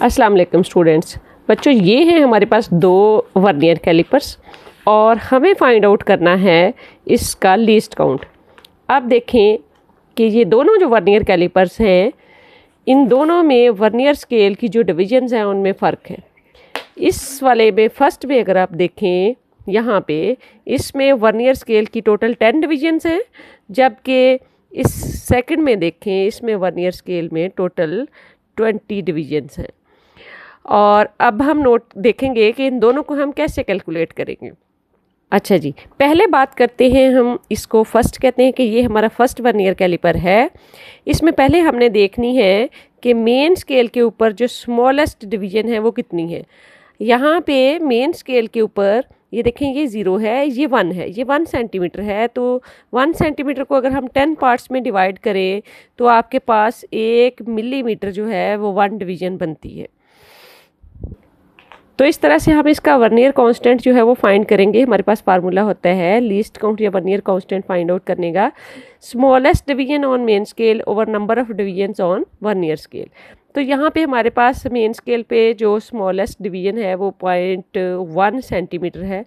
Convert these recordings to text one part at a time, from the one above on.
अस्सलाम वालेकुम स्टूडेंट्स। बच्चों, ये हैं हमारे पास दो वर्नियर कैलिपर्स और हमें फाइंड आउट करना है इसका लीस्ट काउंट। अब देखें कि ये दोनों जो वर्नियर कैलिपर्स हैं, इन दोनों में वर्नियर स्केल की जो डिविजन्स हैं उनमें फ़र्क है। इस वाले में फर्स्ट में अगर आप देखें, यहाँ पे इसमें वर्नियर स्केल की टोटल 10 डिविजन्स हैं, जबकि इस सेकंड में देखें इसमें वर्नियर स्केल में टोटल 20 डिविजन्स हैं। और अब हम नोट देखेंगे कि इन दोनों को हम कैसे कैलकुलेट करेंगे। अच्छा जी, पहले बात करते हैं, हम इसको फर्स्ट कहते हैं कि ये हमारा फर्स्ट वर्नियर कैलिपर है। इसमें पहले हमने देखनी है कि मेन स्केल के ऊपर जो स्मॉलेस्ट डिवीजन है वो कितनी है। यहाँ पे मेन स्केल के ऊपर ये देखें, ये 0 है, ये 1 है, ये 1 सेंटीमीटर है। तो 1 सेंटीमीटर को अगर हम 10 पार्ट्स में डिवाइड करें तो आपके पास 1 मिलीमीटर जो है वो 1 डिवीजन बनती है। तो इस तरह से हम इसका वर्नियर कांस्टेंट जो है वो फाइंड करेंगे। हमारे पास फार्मूला होता है लीस्ट काउंट या वर्नियर कांस्टेंट फाइंड आउट करने का, smallest division on main scale over number of divisions on vernier scale. तो यहाँ पे हमारे पास मेन स्केल पे जो स्मॉलेस्ट डिवीजन है वो 0.1 सेंटीमीटर है।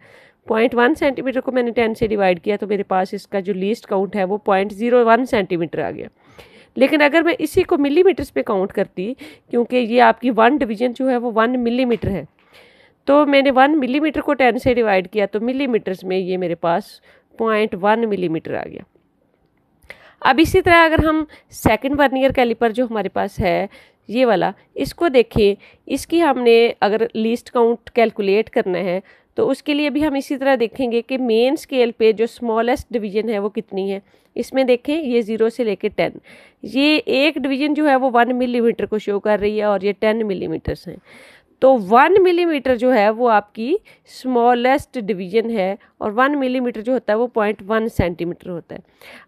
0.1 सेंटीमीटर को मैंने 10 से डिवाइड किया तो मेरे पास इसका जो लीस्ट काउंट है वो 0.01 सेंटीमीटर आ गया। लेकिन अगर मैं इसी को मिलीमीटर्स पे काउंट करती, क्योंकि ये आपकी 1 डिवीजन जो है वो 1 मिलीमीटर है, तो मैंने 1 मिलीमीटर को 10 से डिवाइड किया तो मिलीमीटर्स में ये मेरे पास 0.1 मिलीमीटर आ गया। अब इसी तरह अगर हम सेकंड वर्नियर कैलिपर जो हमारे पास है ये वाला, इसको देखें, इसकी हमने अगर लीस्ट काउंट कैलकुलेट करना है तो उसके लिए भी हम इसी तरह देखेंगे कि मेन स्केल पे जो स्मॉलेस्ट डिवीजन है वो कितनी है। इसमें देखें, ये 0 से लेके 10, ये एक डिवीजन जो है वो 1 मिलीमीटर को शो कर रही है और ये 10 मिलीमीटर्स हैं। तो 1 मिलीमीटर जो है वो आपकी स्मॉलेस्ट डिवीजन है और 1 मिलीमीटर जो होता है वो 0.1 सेंटीमीटर होता है।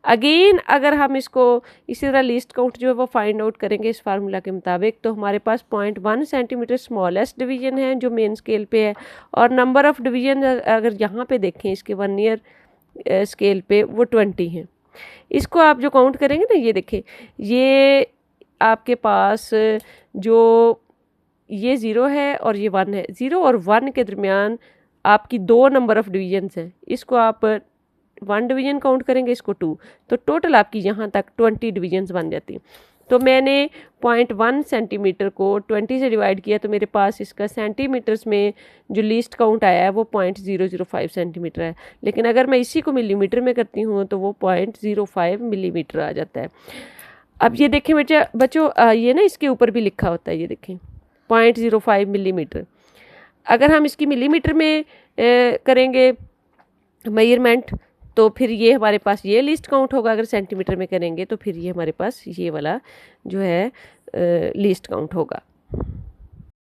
अगेन अगर हम इसको इसी तरह लीस्ट काउंट जो है वो फाइंड आउट करेंगे इस फार्मूला के मुताबिक, तो हमारे पास 0.1 सेंटीमीटर स्मॉलेस्ट डिवीजन है जो मेन स्केल पे है, और नंबर ऑफ़ डिवीजन अगर यहाँ पे देखें इसके वर्नियर स्केल पे वो 20 हैं। इसको आप जो काउंट करेंगे ना, ये देखें, ये आपके पास जो ये 0 है और ये 1 है, 0 और 1 के दरमियान आपकी 2 नंबर ऑफ़ डिवीजन्स हैं। इसको आप 1 डिवीजन काउंट करेंगे, इसको 2, तो टोटल आपकी यहाँ तक 20 डिवीजन्स बन जाती हैं। तो मैंने 0.1 सेंटीमीटर को 20 से डिवाइड किया तो मेरे पास इसका सेंटीमीटर्स में जो लीस्ट काउंट आया है वो 0.005 सेंटीमीटर है। लेकिन अगर मैं इसी को मिलीमीटर में करती हूँ तो वो 0.05 मिलीमीटर आ जाता है। अब ये देखें बच्चों, ये ना इसके ऊपर भी लिखा होता है, ये देखें 0.05 मिलीमीटर। अगर हम इसकी मिलीमीटर में करेंगे मेजरमेंट तो फिर ये हमारे पास ये लिस्ट काउंट होगा। अगर सेंटीमीटर में करेंगे तो फिर ये हमारे पास ये वाला जो है लिस्ट काउंट होगा।